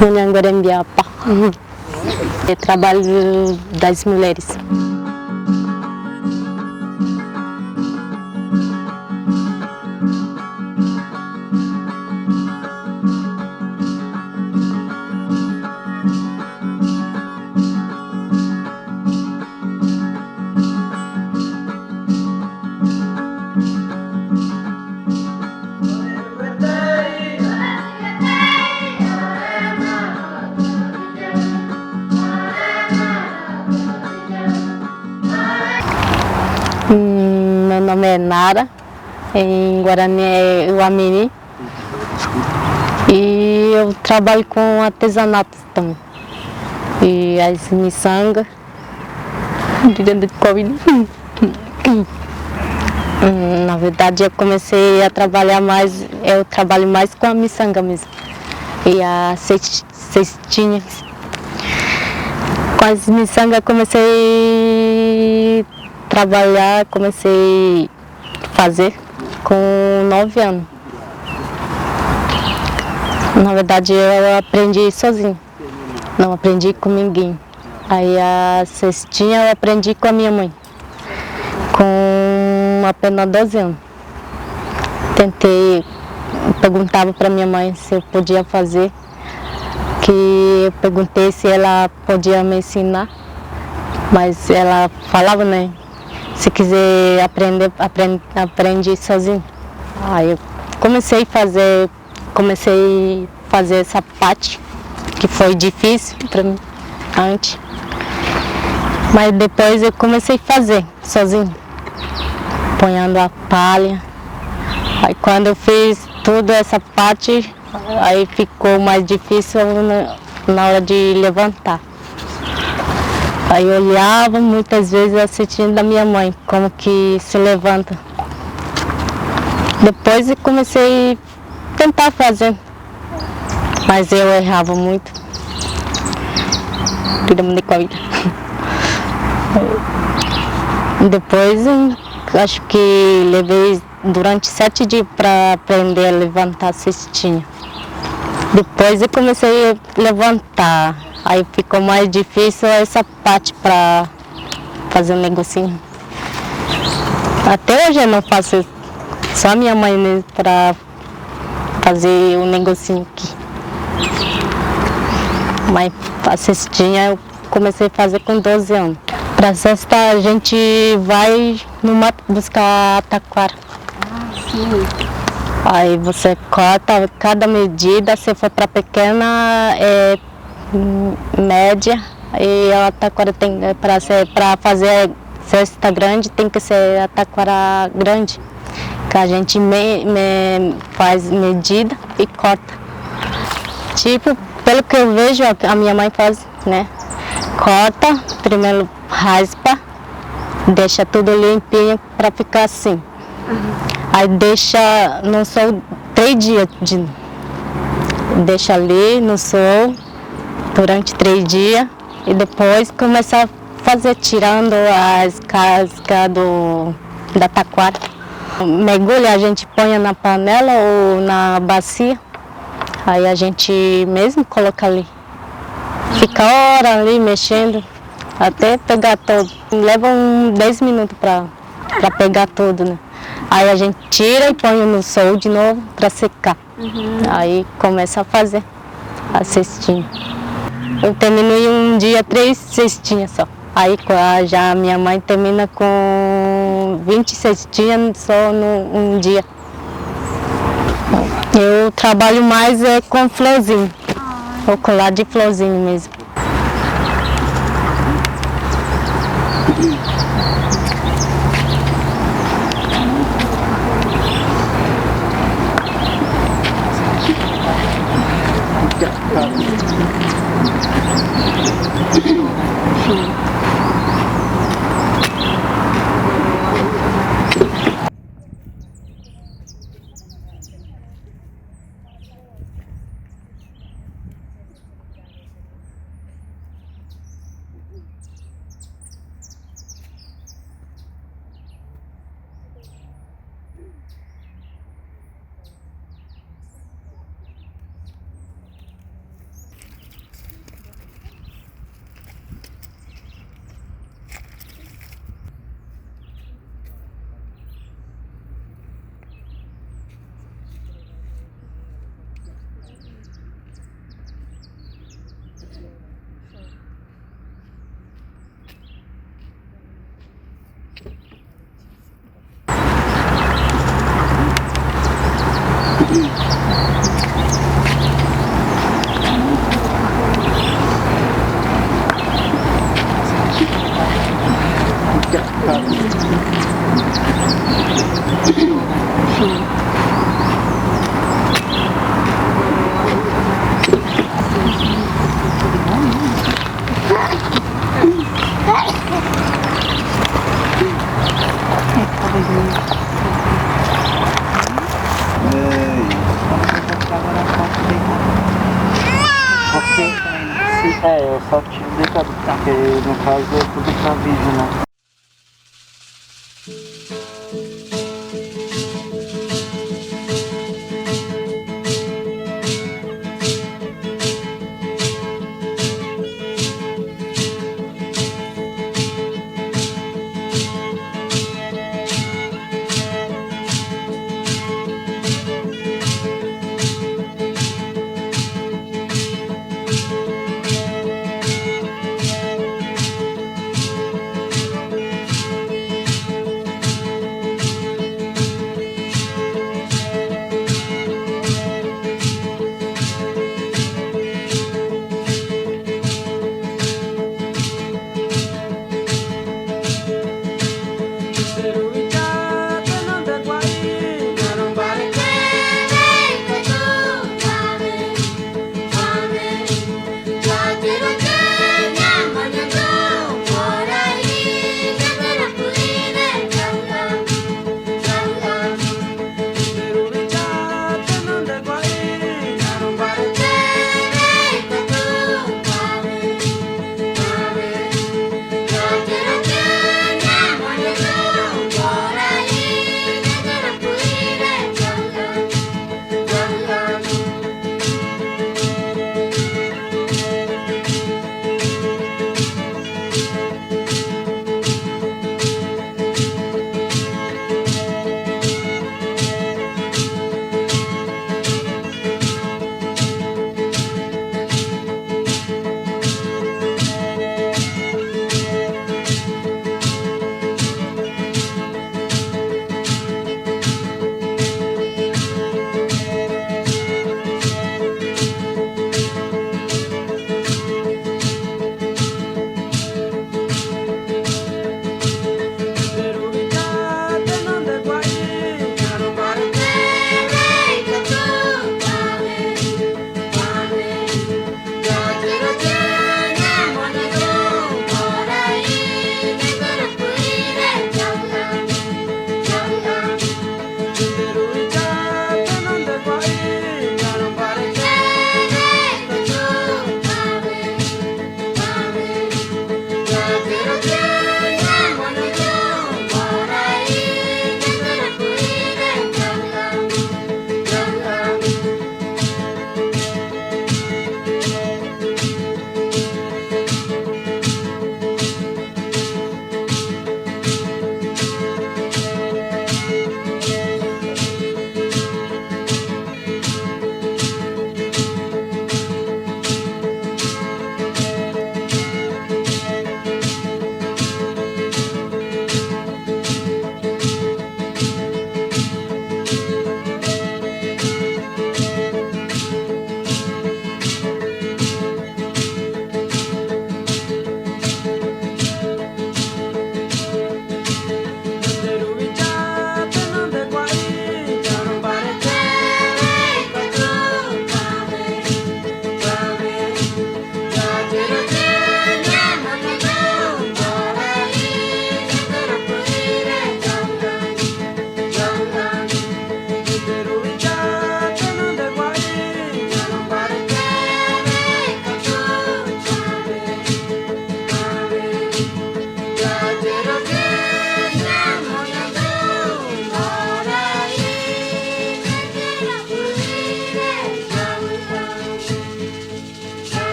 Munhanguarambiapa. É trabalho das mulheres. Meu nome é Nara, em Guarani é Uamini, e eu trabalho com artesanato também, e as miçangas, de Covid. Na verdade eu comecei a trabalhar mais, eu trabalho mais com a miçanga mesmo, e a cestinha. Com as miçangas comecei trabalhar, comecei a fazer com 9 anos. Na verdade eu aprendi sozinho, não aprendi com ninguém. Aí a cestinha eu aprendi com a minha mãe, com apenas 12 anos. Tentei perguntava para minha mãe se eu podia fazer, que eu perguntei se ela podia me ensinar, mas ela falava, né? Se quiser aprender, aprende sozinho. Aí eu comecei a fazer essa parte, que foi difícil para mim antes. Mas depois eu comecei a fazer sozinho, ponhando a palha. Aí quando eu fiz toda essa parte, aí ficou mais difícil na hora de levantar. Aí eu olhava muitas vezes assistindo da minha mãe, como que se levanta. Depois eu comecei a tentar fazer, mas eu errava muito. Depois acho que levei durante 7 dias para aprender a levantar a cestinha. Depois eu comecei a levantar, aí ficou mais difícil essa parte para fazer um negocinho. Até hoje eu não faço, só minha mãe mesmo para fazer um negocinho aqui. Mas a cestinha eu comecei a fazer com 12 anos. Para cesta a gente vai no mato buscar taquara. Sim. Aí você corta cada medida, se for para pequena é média, e a taquara tem para fazer cesta grande tem que ser a taquara grande, que a gente faz medida e corta. Tipo, pelo que eu vejo a minha mãe faz, né? Corta, primeiro raspa, deixa tudo limpinho para ficar assim. Aí deixa no sol 3 dias, deixa ali no sol durante 3 dias e depois começa a fazer, tirando as cascas da taquara. Mergulha a gente põe na panela ou na bacia, aí a gente mesmo coloca ali. Fica hora ali mexendo até pegar todo. Leva 10 minutos para pegar tudo, né? Aí a gente tira e põe no sol de novo para secar. Aí começa a fazer a cestinha. Eu termino em um dia 3 cestinhas só. Aí já minha mãe termina com 20 cestinhas só num dia. Eu trabalho mais com florzinho, ou colar de florzinho mesmo. Eu só tive deitado, porque no caso é tudo pra vídeo, né?